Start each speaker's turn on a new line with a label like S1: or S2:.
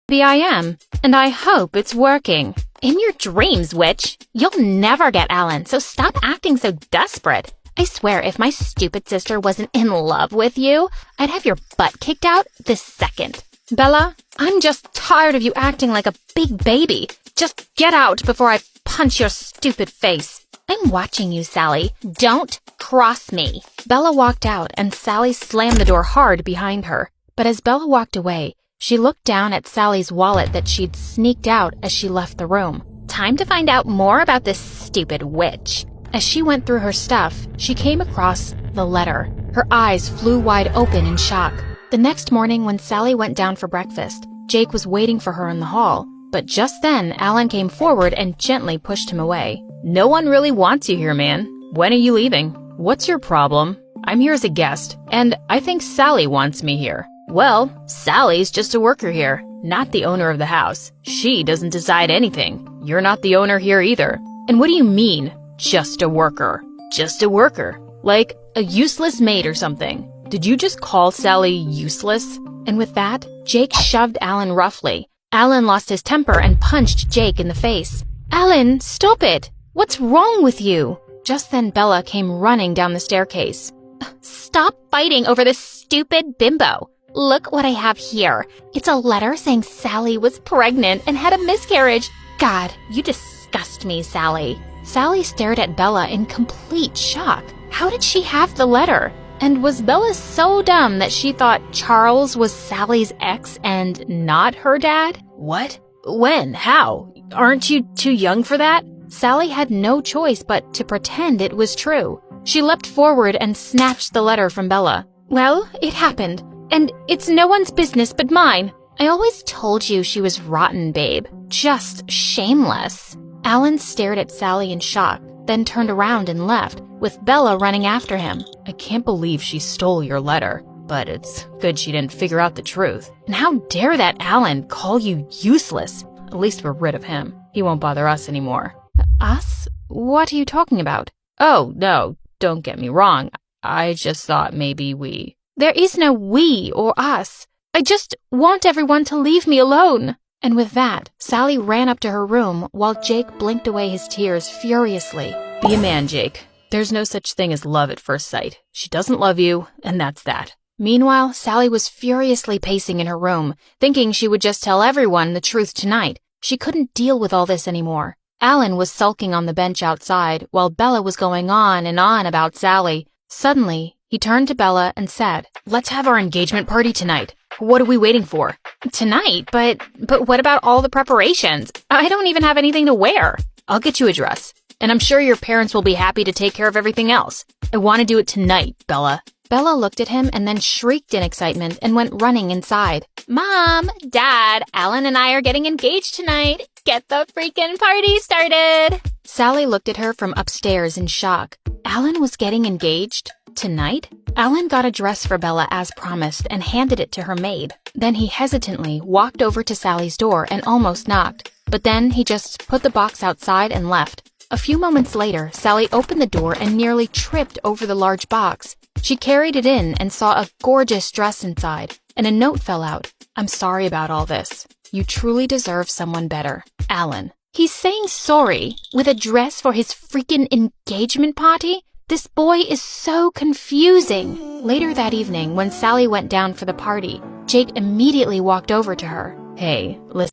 S1: Maybe I am, and I hope it's working. In your dreams, witch. You'll never get Alan, so stop acting so desperate. I swear, if my stupid sister wasn't in love with you, I'd have your butt kicked out this second. Bella, I'm just tired of you acting like a big baby. Just get out before I punch your stupid face. I'm watching you, Sally. Don't cross me. Bella walked out, and Sally slammed the door hard behind her. But as Bella walked away, she looked down at Sally's wallet that she'd sneaked out as she left the room. Time to find out more about this stupid witch. As she went through her stuff, she came across the letter. Her eyes flew wide open in shock. The next morning when Sally went down for breakfast, Jake was waiting for her in the hall. But just then, Alan came forward and gently pushed him away. No one really wants you here, man. When are you leaving? What's your problem? I'm here as a guest, and I think Sally wants me here. Well, Sally's just a worker here, not the owner of the house. She doesn't decide anything. You're not the owner here either. And what do you mean, just a worker? Just a worker? Like a useless maid or something. Did you just call Sally useless? And with that, Jake shoved Alan roughly. Alan lost his temper and punched Jake in the face. Alan, stop it! What's wrong with you? Just then Bella came running down the staircase. Stop fighting over this stupid bimbo. Look what I have here. It's a letter saying Sally was pregnant and had a miscarriage. God, you disgust me, Sally. Sally stared at Bella in complete shock. How did she have the letter? And was Bella so dumb that she thought Charles was Sally's ex and not her dad? What? When? How? Aren't you too young for that? Sally had no choice but to pretend it was true. She leapt forward and snatched the letter from Bella. Well, it happened. And it's no one's business but mine. I always told you she was rotten, babe. Just shameless. Alan stared at Sally in shock, then turned around and left, with Bella running after him. I can't believe she stole your letter, but it's good she didn't figure out the truth. And how dare that Alan call you useless? At least we're rid of him. He won't bother us anymore. Us? What are you talking about? Oh, no, don't get me wrong. I just thought maybe we... There is no we or us. I just want everyone to leave me alone. And with that, Sally ran up to her room while Jake blinked away his tears furiously. Be a man, Jake. There's no such thing as love at first sight. She doesn't love you, and that's that. Meanwhile, Sally was furiously pacing in her room, thinking she would just tell everyone the truth tonight. She couldn't deal with all this anymore. Alan was sulking on the bench outside while Bella was going on and on about Sally. Suddenly, he turned to Bella and said, Let's have our engagement party tonight. What are we waiting for? Tonight? But what about all the preparations? I don't even have anything to wear. I'll get you a dress. And I'm sure your parents will be happy to take care of everything else. I want to do it tonight, Bella. Bella looked at him and then shrieked in excitement and went running inside. Mom, Dad, Alan and I are getting engaged tonight. Get the freaking party started. Sally looked at her from upstairs in shock. Alan was getting engaged? Tonight? Alan got a dress for Bella as promised and handed it to her maid. Then he hesitantly walked over to Sally's door and almost knocked. But then he just put the box outside and left. A few moments later, Sally opened the door and nearly tripped over the large box. She carried it in and saw a gorgeous dress inside, and a note fell out. I'm sorry about all this. You truly deserve someone better. Alan. He's saying sorry with a dress for his freaking engagement party? This boy is so confusing. Later that evening, when Sally went down for the party, Jake immediately walked over to her. Hey, listen.